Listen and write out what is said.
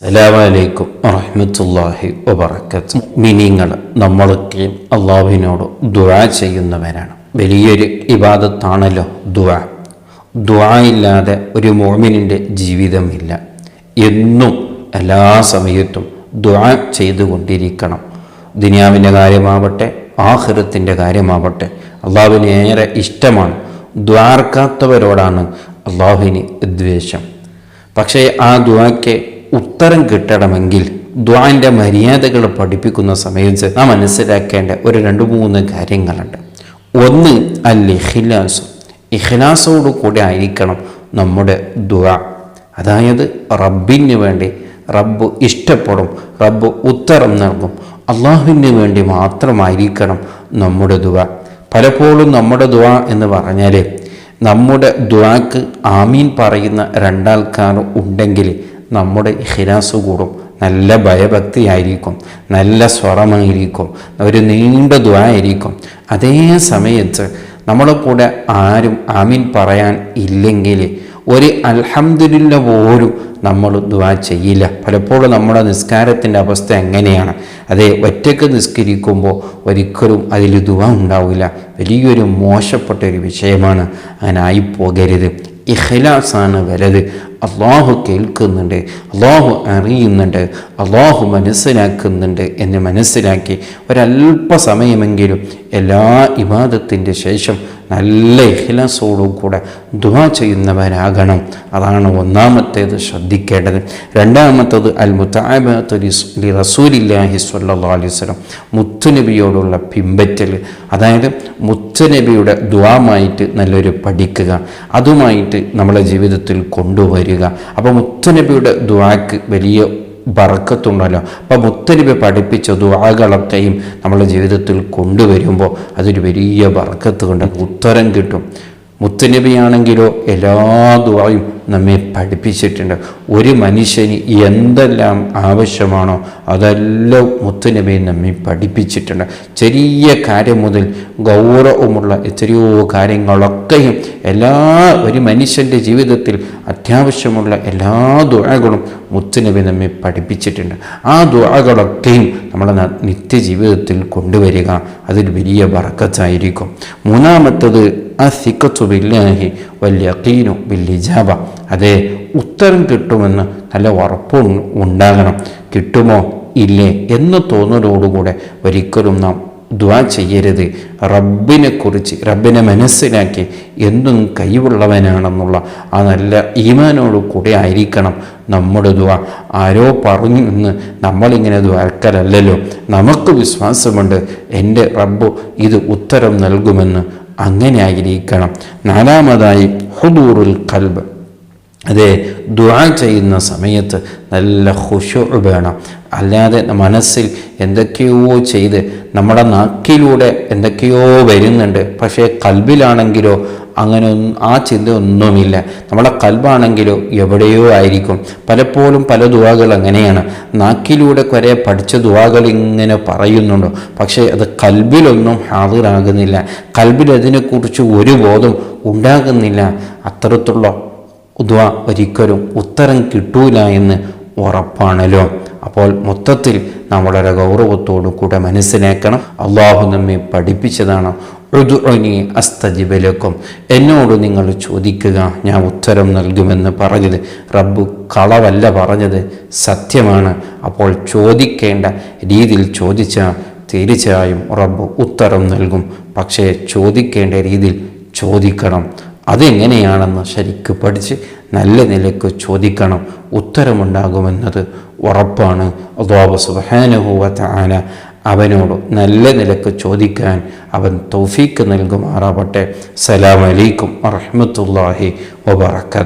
അസ്സലാമലൈക്കും വറഹ്മത്തുള്ളാഹി വബറകാതുഹു. മുഅ്മിനീങ്ങൾ നമ്മളൊക്കെ അള്ളാഹുവിനോട് ദുആ ചെയ്യുന്നവരാണ്. വലിയൊരു ഇബാദത്താണല്ലോ ദുആ. ദുആ ഇല്ലാതെ ഒരു മുഅ്മിനിൻ്റെ ജീവിതമില്ല. എന്നും എല്ലാ സമയത്തും ദുആ ചെയ്തുകൊണ്ടിരിക്കണം. ദുനിയാവിൻ്റെ കാര്യമാവട്ടെ ആഖിറത്തിൻ്റെ കാര്യമാവട്ടെ അള്ളാഹുവിന് ഏറെ ഇഷ്ടമാണ്. ദ്വാർക്കാത്തവരോടാണ് അള്ളാഹുവിന് ദ്വേഷം. പക്ഷേ ആ ദുആക്ക് ഉത്തരം കിട്ടണമെങ്കിൽ ദുആന്റെ മര്യാദകൾ പഠിപ്പിക്കുന്ന സമയത്ത് നാം മനസ്സിലാക്കേണ്ട ഒരു 2-3 കാര്യങ്ങളുണ്ട്. ഒന്ന് ഇഖ്ലാസ്. ഇഖ്ലാസോടു കൂടി ആയിരിക്കണം നമ്മുടെ ദുആ. അതായത് റബ്ബിന് വേണ്ടി, റബ്ബ് ഇഷ്ടപ്പെടും, റബ്ബ് ഉത്തരം നൽകും, അള്ളാഹുവിന് വേണ്ടി മാത്രമായിരിക്കണം നമ്മുടെ ദുആ. പലപ്പോഴും നമ്മുടെ ദുആ എന്ന് പറഞ്ഞാൽ നമ്മുടെ ദുആക്ക് ആമീൻ പറയുന്ന 2 ആൾക്കാർ ഉണ്ടെങ്കിൽ നമ്മുടെ ഇഖ്ലാസ് കൂടും. നല്ല ഭയഭക്തിയായിരിക്കും, നല്ല സ്വരമായിരിക്കും, ഒരു നീണ്ട ദുആ ആയിരിക്കും. അതേ സമയത്ത് നമ്മളെ കൂടെ ആരും ആമീൻ പറയാൻ ഇല്ലെങ്കിൽ ഒരു അൽഹംദുലില്ലാ പോലും നമ്മൾ ദുആ ചെയ്യില്ല. പലപ്പോഴും നമ്മുടെ നിസ്കാരത്തിൻ്റെ അവസ്ഥ എങ്ങനെയാണ്? അതേ, ഒറ്റയ്ക്ക് നിസ്കരിക്കുമ്പോൾ ഒരിക്കലും അതിൽ ദുആ ഉണ്ടാവില്ല. വലിയൊരു മോശപ്പെട്ട ഒരു വിഷയമാണ്. അങ്ങനെ ആയിപ്പോകരുത്. ഇഖ്ലാസാണ് വലുത്. അള്ളാഹു കേൾക്കുന്നുണ്ട്, അള്ളാഹു അറിയുന്നുണ്ട്, അള്ളാഹു മനസ്സിലാക്കുന്നുണ്ട് എന്ന് മനസ്സിലാക്കി ഒരല്പസമയമെങ്കിലും എല്ലാ ഇബാദത്തിൻ്റെ ശേഷം നല്ല ഇഖ്ലാസോടും കൂടെ ദുആ ചെയ്യുന്നവരാകണം. അതാണ് ഒന്നാമത്തേത് ശ്രദ്ധിക്കേണ്ടത്. രണ്ടാമത്തേത് അൽ മുതഅബഅതു ലി റസൂലില്ലാഹി സ്വല്ലല്ലാഹു അലൈഹി വസല്ലം, മുത്തുനബിയോടുള്ള പിൻപറ്റൽ. അതായത് മുത്തുനബിയുടെ ദുആമായിട്ട് നല്ലൊരു പഠിക്കുക, അതുമായിട്ട് നമ്മളെ ജീവിതത്തിൽ കൊണ്ടുവരിക. അപ്പോൾ മുത്തുനബിയുടെ ദുആക്ക് വലിയ ബറക്കത്തുണ്ടല്ലോ. അപ്പോൾ മുത്തനബി പഠിപ്പിച്ച ദുആകളൊക്കെയും നമ്മുടെ ജീവിതത്തിൽ കൊണ്ടുവരുമ്പോൾ അതൊരു വലിയ ബറക്കത്ത് കൊണ്ട് ഉത്തരം കിട്ടും. മുത്തനബിയാണെങ്കിലോ എല്ലാ ദുആയും നമ്മെ പഠിപ്പിച്ചിട്ടുണ്ട്. ഒരു മനുഷ്യന് എന്തെല്ലാം ആവശ്യമാണോ അതെല്ലാം മുത്തനബി നമ്മെ പഠിപ്പിച്ചിട്ടുണ്ട്. ചെറിയ കാര്യം മുതൽ ഗൗരവമുള്ള എത്രയോ കാര്യങ്ങളൊക്കെയും ഒരു മനുഷ്യൻ്റെ ജീവിതത്തിൽ അത്യാവശ്യമുള്ള എല്ലാ ദുആകളും മുത്തനബി നമ്മെ പഠിപ്പിച്ചിട്ടുണ്ട്. ആ ദുആകളൊക്കെയും നമ്മളെ നിത്യജീവിതത്തിൽ കൊണ്ടുവരിക, അതൊരു വലിയ ബറക്കത്തായിരിക്കും. മൂന്നാമത്തത് അസിഖത്തു ബില്ലാഹി വൽ യഖീനു ബിൽ ഇജാബ. അതേ, ഉത്തരം കിട്ടുമെന്ന് നല്ല ഉറപ്പ് ഉണ്ടാകണം. കിട്ടുമോ ഇല്ലേ എന്ന് തോന്നലോടുകൂടെ ഒരിക്കലും നാം ദുആ ചെയ്യരുത്. റബ്ബിനെ മനസ്സിലാക്കി എന്തും കഴിവുള്ളവനാണെന്നുള്ള ആ നല്ല ഈമാനോട് കൂടെ ആയിരിക്കണം നമ്മുടെ ദുആ. ആരോ പറഞ്ഞു എന്ന് നമ്മളിങ്ങനെ ദുആക്കലല്ലോ. നമുക്ക് വിശ്വാസമുണ്ട് എൻ്റെ റബ്ബ് ഇത് ഉത്തരം നൽകുമെന്ന്. അങ്ങനെ ആയിരിക്കണം. നാലാമതായി ഹുദൂറുൽ ഖൽബ്. അതെ, ദുആ ചെയ്യുന്ന സമയത്ത് നല്ല ഖുശൂഅ് വേണം. അല്ലാതെ മനസ്സിൽ എന്തൊക്കെയോ ചെയ്ത് നമ്മുടെ നാക്കിലൂടെ എന്തൊക്കെയോ വരുന്നുണ്ട്, പക്ഷേ ഖൽബിലാണെങ്കിലോ അങ്ങനെ ആ ചിന്ത ഒന്നുമില്ല. നമ്മുടെ ഖൽബാണെങ്കിലോ എവിടെയോ ആയിരിക്കും. പലപ്പോഴും പല ദുആകൾ അങ്ങനെയാണ്. നാക്കിലൂടെ കുറേ പഠിച്ച ദുആകൾ ഇങ്ങനെ പറയുന്നുണ്ടോ, പക്ഷേ അത് ഖൽബിലൊന്നും ഹാദിറാകുന്നില്ല. ഖൽബിൽ അതിനെക്കുറിച്ച് ഒരു ബോധം ഉണ്ടാകുന്നില്ല. അത്തരത്തിലുള്ള ദുആ ഒരിക്കലും ഉത്തരം കിട്ടൂല എന്ന് ഉറപ്പാണല്ലോ. അപ്പോൾ മൊത്തത്തിൽ നാം വളരെ ഗൗരവത്തോടു കൂടെ മനസ്സിലാക്കണം. അള്ളാഹു നമ്മെ പഠിപ്പിച്ചതാണ് ഉദ്ഉനി അസ്തജിബ് ലക്കും, എന്നോട് നിങ്ങൾ ചോദിക്കുക ഞാൻ ഉത്തരം നൽകുമെന്ന് പറഞ്ഞത്. റബ്ബ് കളവല്ല പറഞ്ഞത്, സത്യമാണ്. അപ്പോൾ ചോദിക്കേണ്ട രീതിയിൽ ചോദിച്ചാൽ തീർച്ചയായും റബ്ബ് ഉത്തരം നൽകും. പക്ഷേ ചോദിക്കേണ്ട രീതിയിൽ ചോദിക്കണം. അതെങ്ങനെയാണെന്ന് ശരിക്ക് പഠിച്ച് നല്ല നിലയ്ക്ക് ചോദിക്കണം. ഉത്തരമുണ്ടാകുമെന്നത് ഉറപ്പാണ്. അല്ലാഹു സുബ്ഹാനഹു വ തആല അവനോട് നല്ല നിലയ്ക്ക് ചോദിക്കാൻ അവൻ തൗഫീക്ക് നൽകുമാറാവട്ടെ. അസ്സലാമു അലൈക്കും വറഹ്മത്തുള്ളാഹി വബറകാതുഹു.